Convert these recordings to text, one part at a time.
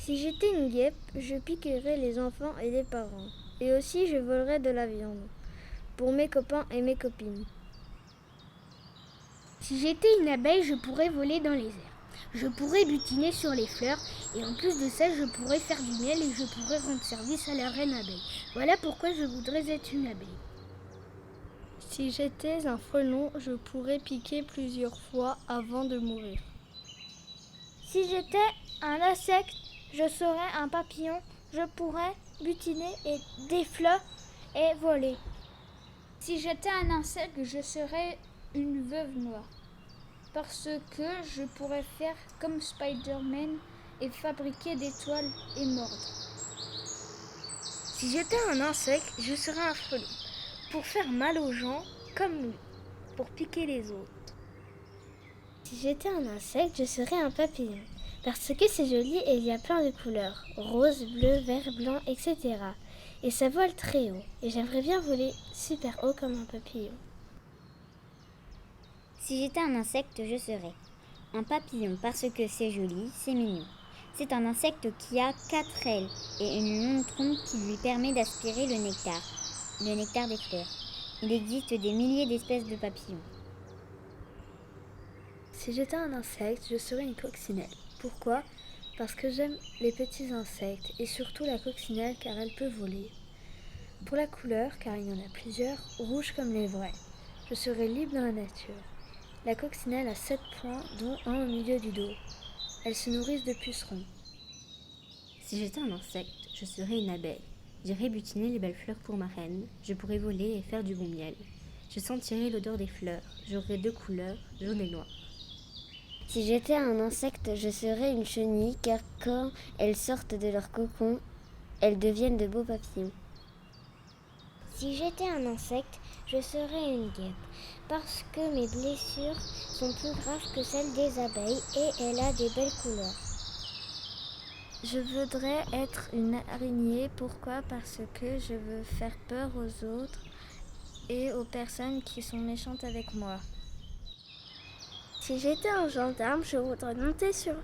Si j'étais une guêpe, je piquerais les enfants et les parents. Et aussi je volerais de la viande pour mes copains et mes copines. Si j'étais une abeille, je pourrais voler dans les airs. Je pourrais butiner sur les fleurs et en plus de ça, je pourrais faire du miel et je pourrais rendre service à la reine abeille. Voilà pourquoi je voudrais être une abeille. Si j'étais un frelon, je pourrais piquer plusieurs fois avant de mourir. Si j'étais un insecte, je serais un papillon. Je pourrais butiner des fleurs et voler. Si j'étais un insecte, je serais une veuve noire. Parce que je pourrais faire comme Spider-Man et fabriquer des toiles et mordre. Si j'étais un insecte, je serais un frelon. Pour faire mal aux gens comme lui. Pour piquer les autres. Si j'étais un insecte, je serais un papillon. Parce que c'est joli et il y a plein de couleurs. Rose, bleu, vert, blanc, etc. Et ça vole très haut. Et j'aimerais bien voler super haut comme un papillon. Si j'étais un insecte, je serais un papillon parce que c'est joli, c'est mignon. C'est un insecte qui a 4 ailes et une longue trompe qui lui permet d'aspirer le nectar des fleurs. Il existe des milliers d'espèces de papillons. Si j'étais un insecte, je serais une coccinelle. Pourquoi ? Parce que j'aime les petits insectes et surtout la coccinelle car elle peut voler. Pour la couleur, car il y en a plusieurs, rouge comme les vrais. Je serai libre dans la nature. La coccinelle a 7 points, dont un au milieu du dos. Elles se nourrissent de pucerons. Si j'étais un insecte, je serais une abeille. J'irais butiner les belles fleurs pour ma reine. Je pourrais voler et faire du bon miel. Je sentirais l'odeur des fleurs. J'aurais 2 couleurs, jaune et noir. Si j'étais un insecte, je serais une chenille, car quand elles sortent de leur cocon, elles deviennent de beaux papillons. Si j'étais un insecte, je serais une guêpe, parce que mes blessures sont plus graves que celles des abeilles et elle a des belles couleurs. Je voudrais être une araignée. Pourquoi ? Parce que je veux faire peur aux autres et aux personnes qui sont méchantes avec moi. Si j'étais un gendarme, je voudrais monter sur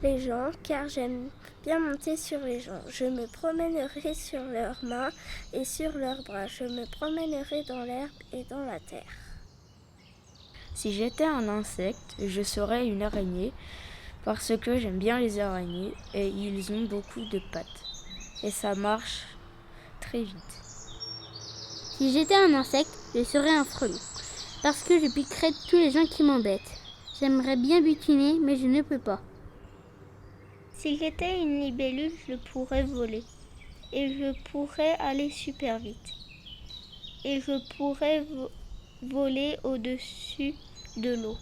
les gens car j'aime bien monter sur les gens. Je me promènerai sur leurs mains et sur leurs bras. Je me promènerai dans l'herbe et dans la terre. Si j'étais un insecte, je serais une araignée parce que j'aime bien les araignées et ils ont beaucoup de pattes. Et ça marche très vite. Si j'étais un insecte, je serais un frelon. Parce que je piquerais tous les gens qui m'embêtent. J'aimerais bien butiner, mais je ne peux pas. Si j'étais une libellule, je pourrais voler. Et je pourrais aller super vite. Et je pourrais voler au-dessus de l'eau.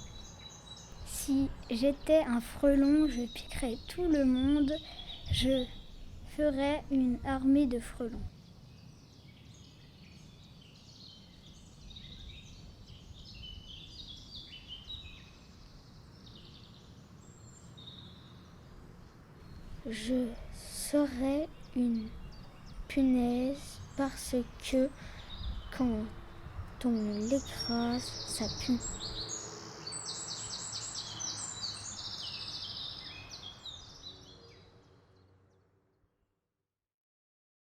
Si j'étais un frelon, je piquerais tout le monde. Je ferais une armée de frelons. Je serais une punaise parce que quand on l'écrase, ça pue.